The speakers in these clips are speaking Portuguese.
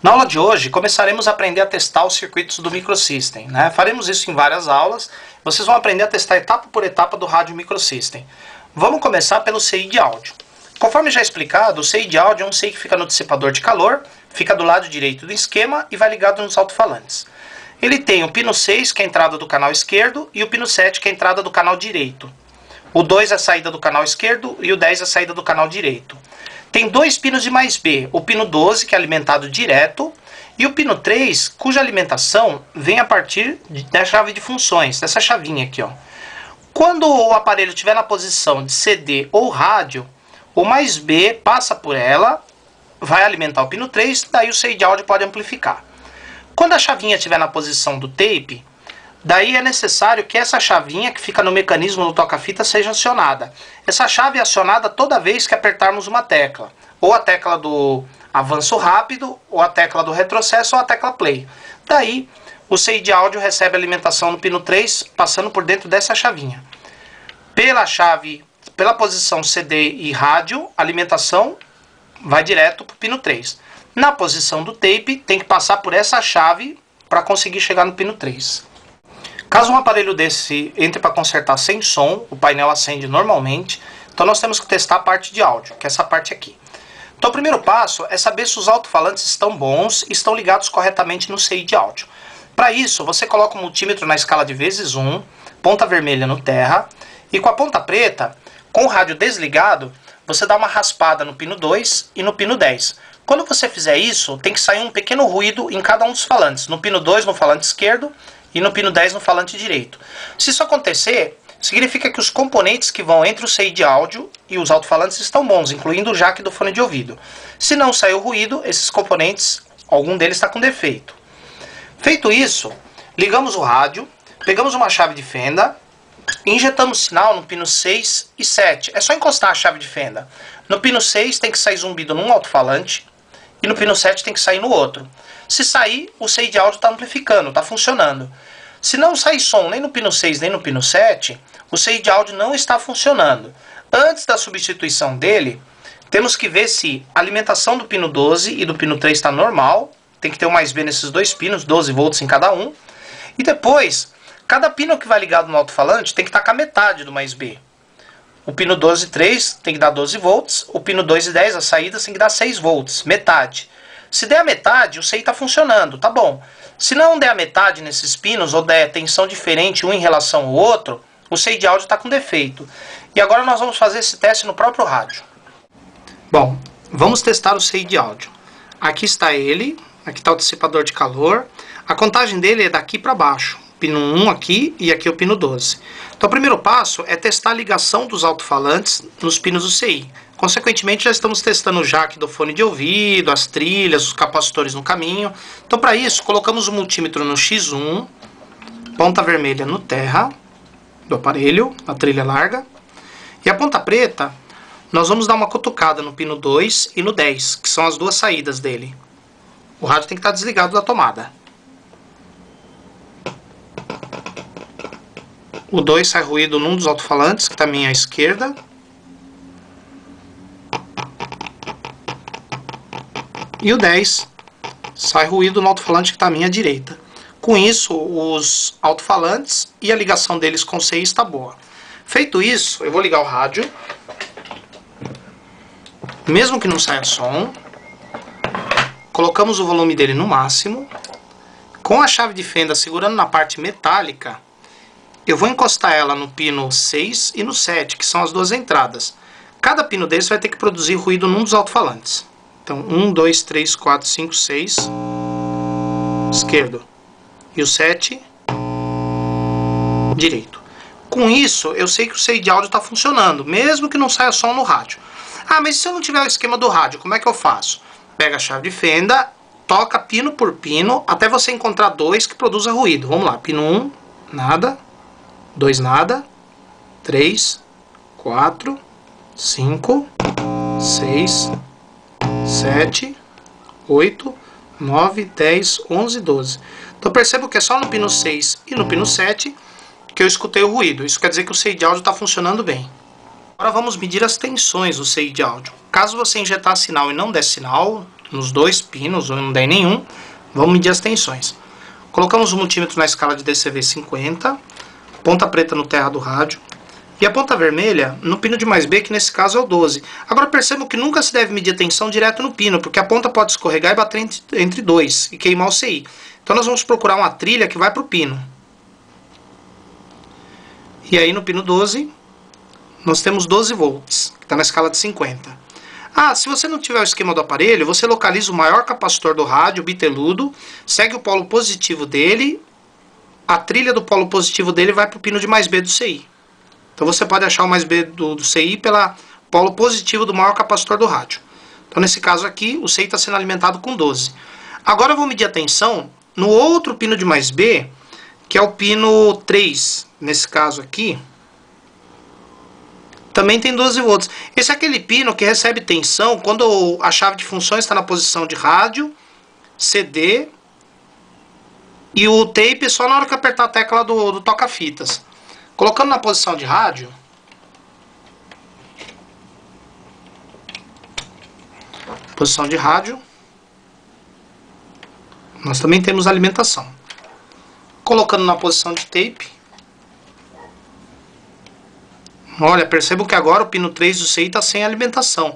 Na aula de hoje, começaremos a aprender a testar os circuitos do microsystem, né? Faremos isso em várias aulas. Vocês vão aprender a testar etapa por etapa do rádio microsystem. Vamos começar pelo CI de áudio. Conforme já explicado, o CI de áudio é um CI que fica no dissipador de calor, fica do lado direito do esquema e vai ligado nos alto-falantes. Ele tem o pino 6, que é a entrada do canal esquerdo, e o pino 7, que é a entrada do canal direito. O 2 é a saída do canal esquerdo e o 10 é a saída do canal direito. Tem dois pinos de mais B, o pino 12, que é alimentado direto, e o pino 3, cuja alimentação vem a partir da chave de funções, dessa chavinha aqui, ó. Quando o aparelho estiver na posição de CD ou rádio, o mais B passa por ela, vai alimentar o pino 3, daí o CI de áudio pode amplificar. Quando a chavinha estiver na posição do tape, daí é necessário que essa chavinha que fica no mecanismo do toca-fita seja acionada. Essa chave é acionada toda vez que apertarmos uma tecla. Ou a tecla do avanço rápido, ou a tecla do retrocesso, ou a tecla play. Daí, o CI de áudio recebe alimentação no pino 3, passando por dentro dessa chavinha. Pela posição CD e rádio, a alimentação vai direto para o pino 3. Na posição do tape, tem que passar por essa chave para conseguir chegar no pino 3. Caso um aparelho desse entre para consertar sem som, o painel acende normalmente, então nós temos que testar a parte de áudio, que é essa parte aqui. Então o primeiro passo é saber se os alto-falantes estão bons e estão ligados corretamente no CI de áudio. Para isso, você coloca o multímetro na escala de vezes 1, ponta vermelha no terra, e com a ponta preta, com o rádio desligado, você dá uma raspada no pino 2 e no pino 10. Quando você fizer isso, tem que sair um pequeno ruído em cada um dos falantes, no pino 2 no falante esquerdo, e no pino 10 no falante direito. Se isso acontecer, significa que os componentes que vão entre o CI de áudio e os alto-falantes estão bons, incluindo o jack do fone de ouvido. Se não sair o ruído, esses componentes, algum deles está com defeito. Feito isso, ligamos o rádio, pegamos uma chave de fenda, e injetamos sinal no pino 6 e 7. É só encostar a chave de fenda. No pino 6 tem que sair zumbido num alto-falante, e no pino 7 tem que sair no outro. Se sair, o CI de áudio está amplificando, está funcionando. Se não sair som nem no pino 6 nem no pino 7, o CI de áudio não está funcionando. Antes da substituição dele, temos que ver se a alimentação do pino 12 e do pino 3 está normal. Tem que ter o mais B nesses dois pinos, 12 volts em cada um. E depois, cada pino que vai ligado no alto-falante tem que estar com a metade do mais B. O pino 12 e 3 tem que dar 12 volts, o pino 2 e 10, as saídas, tem que dar 6 volts, metade. Se der a metade, o CI está funcionando, tá bom. Se não der a metade nesses pinos, ou der tensão diferente um em relação ao outro, o CI de áudio está com defeito. E agora nós vamos fazer esse teste no próprio rádio. Bom, vamos testar o CI de áudio. Aqui está ele, aqui está o dissipador de calor. A contagem dele é daqui para baixo. Pino 1 aqui e aqui o pino 12. Então o primeiro passo é testar a ligação dos alto-falantes nos pinos do CI. Consequentemente, já estamos testando o jack do fone de ouvido, as trilhas, os capacitores no caminho. Então, para isso, colocamos o multímetro no X1, ponta vermelha no terra do aparelho, a trilha larga. E a ponta preta, nós vamos dar uma cutucada no pino 2 e no 10, que são as duas saídas dele. O rádio tem que estar desligado da tomada. O 2 sai ruído num dos alto-falantes, que está à minha esquerda. E o 10 sai ruído no alto-falante que está à minha direita. Com isso, os alto-falantes e a ligação deles com o CI está boa. Feito isso, eu vou ligar o rádio. Mesmo que não saia som, colocamos o volume dele no máximo. Com a chave de fenda segurando na parte metálica, eu vou encostar ela no pino 6 e no 7, que são as duas entradas. Cada pino desses vai ter que produzir ruído num dos alto-falantes. Então, 1, 2, 3, 4, 5, 6, esquerdo. E o 7, direito. Com isso, eu sei que o CI de áudio está funcionando, mesmo que não saia som no rádio. Ah, mas se eu não tiver o esquema do rádio, como é que eu faço? Pega a chave de fenda, toca pino por pino, até você encontrar dois que produzam ruído. Vamos lá, pino 1, nada. 2, nada. 3, 4, 5, 6... 7, 8, 9, 10, 11, 12. Então percebo que é só no pino 6 e no pino 7 que eu escutei o ruído. Isso quer dizer que o CI de áudio está funcionando bem. Agora vamos medir as tensões do CI de áudio. Caso você injetar sinal e não der sinal, nos dois pinos, ou não der nenhum, vamos medir as tensões. Colocamos o multímetro na escala de DCV 50, ponta preta no terra do rádio, e a ponta vermelha no pino de mais B, que nesse caso é o 12. Agora percebam que nunca se deve medir a tensão direto no pino, porque a ponta pode escorregar e bater entre dois e queimar o CI. Então nós vamos procurar uma trilha que vai para o pino. E aí no pino 12, nós temos 12 volts, que está na escala de 50. Ah, se você não tiver o esquema do aparelho, você localiza o maior capacitor do rádio, o biteludo, segue o polo positivo dele, a trilha do polo positivo dele vai para o pino de mais B do CI. Então você pode achar o mais B do CI pelo polo positivo do maior capacitor do rádio. Então nesse caso aqui, o CI está sendo alimentado com 12. Agora eu vou medir a tensão no outro pino de mais B, que é o pino 3. Nesse caso aqui, também tem 12 volts. Esse é aquele pino que recebe tensão quando a chave de funções está na posição de rádio, CD, e o tape só na hora que apertar a tecla do toca-fitas. Colocando na posição de rádio, nós também temos alimentação. Colocando na posição de tape, olha, percebam que agora o pino 3 do CI está sem alimentação.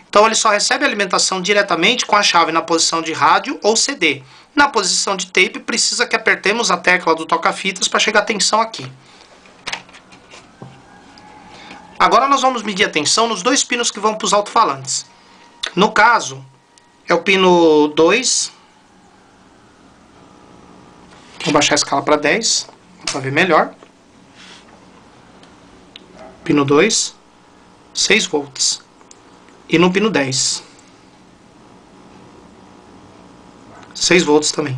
Então ele só recebe alimentação diretamente com a chave na posição de rádio ou CD. Na posição de tape, precisa que apertemos a tecla do toca-fitas para chegar a tensão aqui. Agora nós vamos medir a tensão nos dois pinos que vão para os alto-falantes. No caso, é o pino 2. Vou baixar a escala para 10, para ver melhor. Pino 2, 6 volts. E no pino 10, 6 volts também.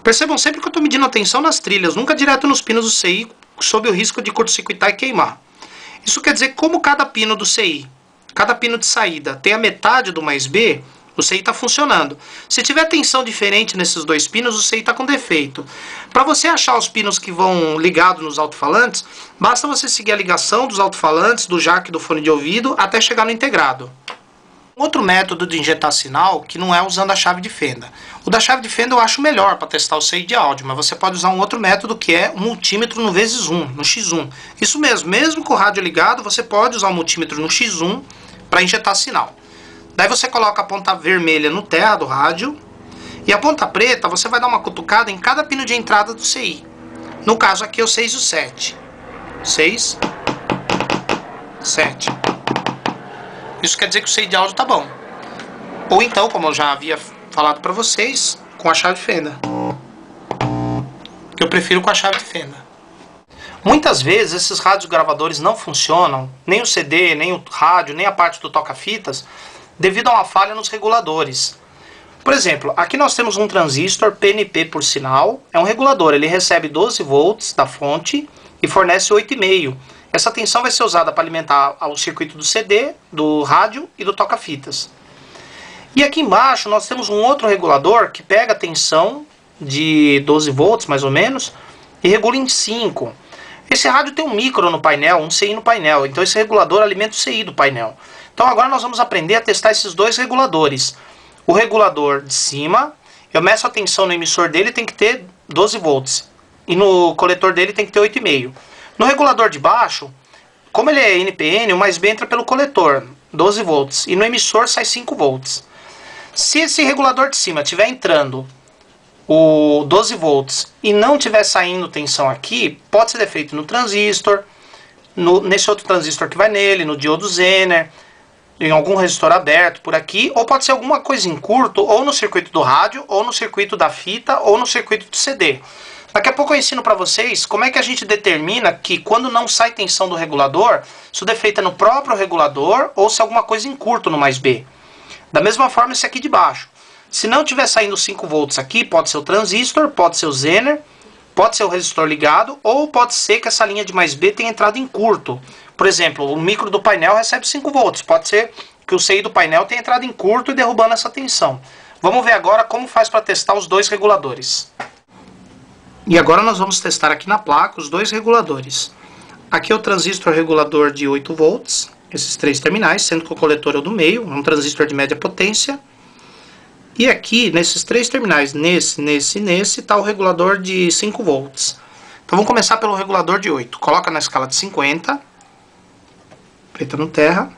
Percebam sempre que eu estou medindo a tensão nas trilhas, nunca direto nos pinos do CI, sob o risco de curto-circuitar e queimar. Isso quer dizer que como cada pino do CI, cada pino de saída tem a metade do mais B, o CI está funcionando. Se tiver tensão diferente nesses dois pinos, o CI está com defeito. Para você achar os pinos que vão ligados nos alto-falantes, basta você seguir a ligação dos alto-falantes, do jack do fone de ouvido, até chegar no integrado. Outro método de injetar sinal, que não é usando a chave de fenda. O da chave de fenda eu acho melhor para testar o CI de áudio, mas você pode usar um outro método que é o multímetro no ×1, no X1. Isso mesmo com o rádio ligado, você pode usar o multímetro no X1 para injetar sinal. Daí você coloca a ponta vermelha no terra do rádio e a ponta preta você vai dar uma cutucada em cada pino de entrada do CI. No caso aqui é o 6 e o 7. 6, 7. Isso quer dizer que o CI de áudio tá bom. Ou então, como eu já havia falado para vocês, com a chave de fenda. Que eu prefiro com a chave de fenda. Muitas vezes esses rádios gravadores não funcionam, nem o CD, nem o rádio, nem a parte do toca-fitas, devido a uma falha nos reguladores. Por exemplo, aqui nós temos um transistor PNP por sinal, é um regulador, ele recebe 12 volts da fonte e fornece 8,5. Essa tensão vai ser usada para alimentar o circuito do CD, do rádio e do toca-fitas. E aqui embaixo nós temos um outro regulador que pega a tensão de 12 volts mais ou menos e regula em 5. Esse rádio tem um micro no painel, um CI no painel, então esse regulador alimenta o CI do painel. Então agora nós vamos aprender a testar esses dois reguladores. O regulador de cima, eu meço a tensão no emissor dele, tem que ter 12 volts. E no coletor dele tem que ter 8,5. No regulador de baixo, como ele é NPN, o mais B entra pelo coletor, 12 volts. E no emissor sai 5 volts. Se esse regulador de cima estiver entrando o 12 volts e não estiver saindo tensão aqui, pode ser defeito no transistor, nesse outro transistor que vai nele, no diodo Zener, em algum resistor aberto por aqui, ou pode ser alguma coisa em curto, ou no circuito do rádio, ou no circuito da fita, ou no circuito do CD. Daqui a pouco eu ensino para vocês como é que a gente determina que quando não sai tensão do regulador, se o defeito é no próprio regulador ou se é alguma coisa em curto no mais B. Da mesma forma esse aqui de baixo. Se não estiver saindo 5 volts aqui, pode ser o transistor, pode ser o Zener, pode ser o resistor ligado, ou pode ser que essa linha de mais B tenha entrado em curto. Por exemplo, o micro do painel recebe 5 volts, pode ser que o CI do painel tenha entrado em curto e derrubando essa tensão. Vamos ver agora como faz para testar os dois reguladores. E agora nós vamos testar aqui na placa os dois reguladores. Aqui é o transistor regulador de 8 volts, esses três terminais, sendo que o coletor é o do meio, é um transistor de média potência. E aqui, nesses três terminais, nesse, está o regulador de 5 volts. Então vamos começar pelo regulador de 8. Coloca na escala de 50. Preta no terra.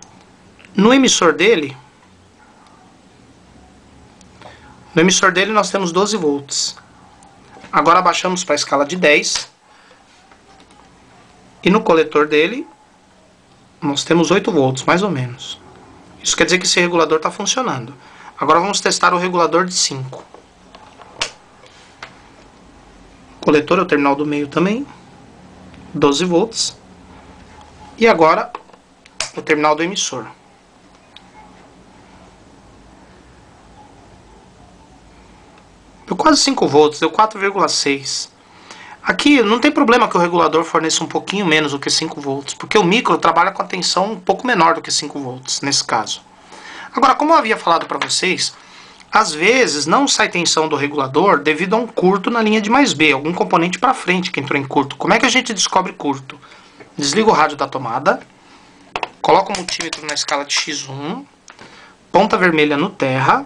No emissor dele nós temos 12 volts. Agora abaixamos para a escala de 10. E no coletor dele nós temos 8 volts, mais ou menos. Isso quer dizer que esse regulador está funcionando. Agora vamos testar o regulador de 5. O coletor é o terminal do meio também. 12 volts. E agora o terminal do emissor. Deu quase 5 volts, deu 4,6. Aqui não tem problema que o regulador forneça um pouquinho menos do que 5 volts, porque o micro trabalha com a tensão um pouco menor do que 5 volts, nesse caso. Agora, como eu havia falado para vocês, às vezes não sai tensão do regulador devido a um curto na linha de mais B, algum componente para frente que entrou em curto. Como é que a gente descobre curto? Desliga o rádio da tomada, coloca o multímetro na escala de X1, ponta vermelha no terra,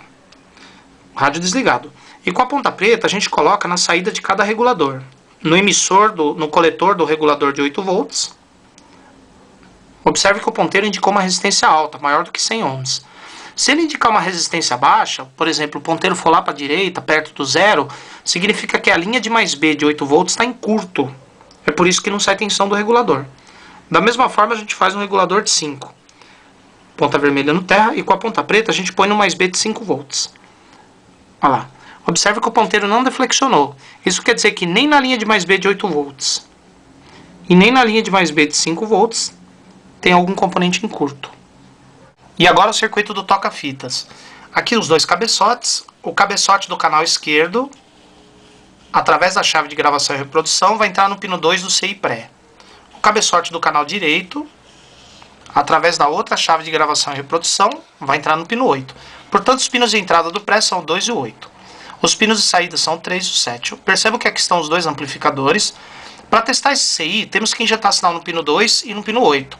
rádio desligado. E com a ponta preta a gente coloca na saída de cada regulador. No emissor, no coletor do regulador de 8 volts. Observe que o ponteiro indicou uma resistência alta, maior do que 100 ohms. Se ele indicar uma resistência baixa, por exemplo, o ponteiro for lá para a direita, perto do zero, significa que a linha de mais B de 8 volts está em curto. É por isso que não sai tensão do regulador. Da mesma forma a gente faz um regulador de 5. Ponta vermelha no terra e com a ponta preta a gente põe no mais B de 5 volts. Olha lá. Observe que o ponteiro não deflexionou. Isso quer dizer que nem na linha de mais B de 8 volts e nem na linha de mais B de 5 volts tem algum componente em curto. E agora o circuito do toca-fitas. Aqui os dois cabeçotes. O cabeçote do canal esquerdo, através da chave de gravação e reprodução, vai entrar no pino 2 do CI pré. O cabeçote do canal direito, através da outra chave de gravação e reprodução, vai entrar no pino 8. Portanto, os pinos de entrada do pré são o 2 e o 8. Os pinos de saída são o 3 e o 7. Percebam que aqui estão os dois amplificadores. Para testar esse CI, temos que injetar sinal no pino 2 e no pino 8.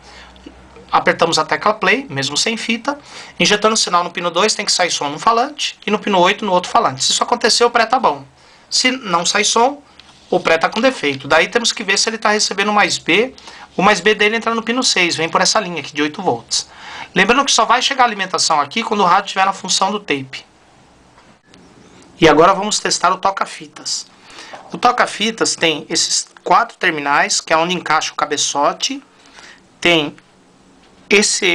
Apertamos a tecla play, mesmo sem fita. Injetando o sinal no pino 2, tem que sair som no falante. E no pino 8, no outro falante. Se isso acontecer, o pré está bom. Se não sai som, o pré está com defeito. Daí temos que ver se ele está recebendo mais B. O mais B dele entra no pino 6, vem por essa linha aqui de 8 volts. Lembrando que só vai chegar a alimentação aqui quando o rádio estiver na função do tape. E agora vamos testar o toca-fitas. O toca-fitas tem esses 4 terminais, que é onde encaixa o cabeçote. Tem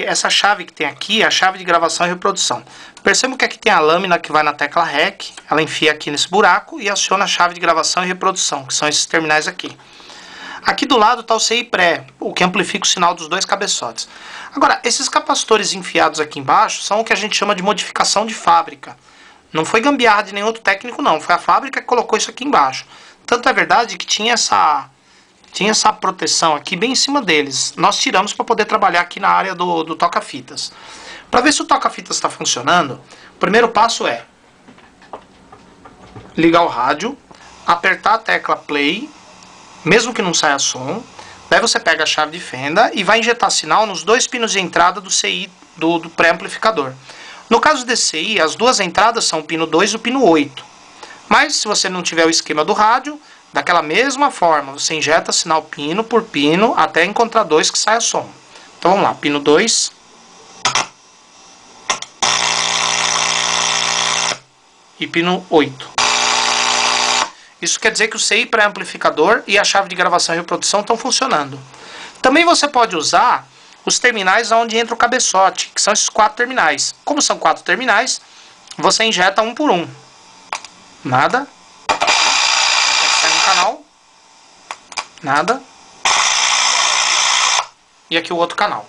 essa chave que tem aqui, a chave de gravação e reprodução. Percebam que aqui tem a lâmina que vai na tecla REC, ela enfia aqui nesse buraco e aciona a chave de gravação e reprodução, que são esses terminais aqui. Aqui do lado está o CI pré, o que amplifica o sinal dos dois cabeçotes. Agora, esses capacitores enfiados aqui embaixo são o que a gente chama de modificação de fábrica. Não foi gambiarra de nenhum outro técnico, não. Foi a fábrica que colocou isso aqui embaixo. Tanto é verdade que tinha essa proteção aqui bem em cima deles. Nós tiramos para poder trabalhar aqui na área do toca-fitas. Para ver se o toca-fitas está funcionando, o primeiro passo é ligar o rádio, apertar a tecla play, mesmo que não saia som. Daí você pega a chave de fenda e vai injetar sinal nos dois pinos de entrada do CI do pré-amplificador. No caso desse CI, as duas entradas são o pino 2 e o pino 8. Mas se você não tiver o esquema do rádio, daquela mesma forma, você injeta sinal pino por pino até encontrar dois que saia som. Então vamos lá, pino 2. E pino 8. Isso quer dizer que o CI pré-amplificador e a chave de gravação e reprodução estão funcionando. Também você pode usar os terminais onde entra o cabeçote, que são esses 4 terminais. Como são 4 terminais, você injeta um por um. Nada. Sai no canal. Nada. E aqui o outro canal.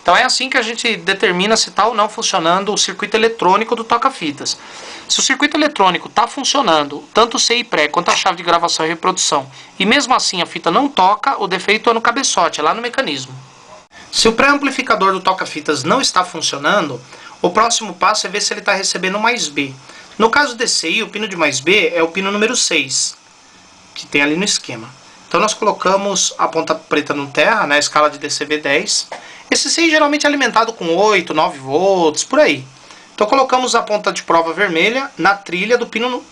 Então é assim que a gente determina se está ou não funcionando o circuito eletrônico do toca-fitas. Se o circuito eletrônico está funcionando, tanto o CI pré quanto a chave de gravação e reprodução, e mesmo assim a fita não toca, o defeito é no cabeçote, é lá no mecanismo. Se o pré-amplificador do toca-fitas não está funcionando, o próximo passo é ver se ele está recebendo mais B. No caso desse CI, o pino de mais B é o pino número 6, que tem ali no esquema. Então nós colocamos a ponta preta no terra, na escala de DCV 10. Esse CI geralmente é alimentado com 8, 9 volts, por aí. Então colocamos a ponta de prova vermelha na trilha do pino,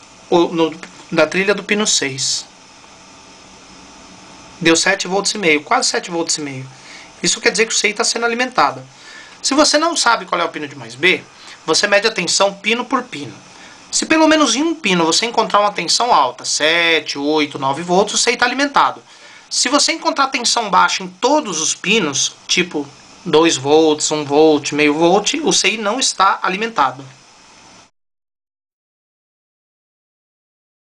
na trilha do pino 6. Deu 7,5 volts, quase 7,5 volts. Isso quer dizer que o CI está sendo alimentado. Se você não sabe qual é o pino de mais B, você mede a tensão pino por pino. Se pelo menos em um pino você encontrar uma tensão alta, 7, 8, 9 volts, o CI está alimentado. Se você encontrar tensão baixa em todos os pinos, tipo 2 volts, 1 volt, meio volt, o CI não está alimentado.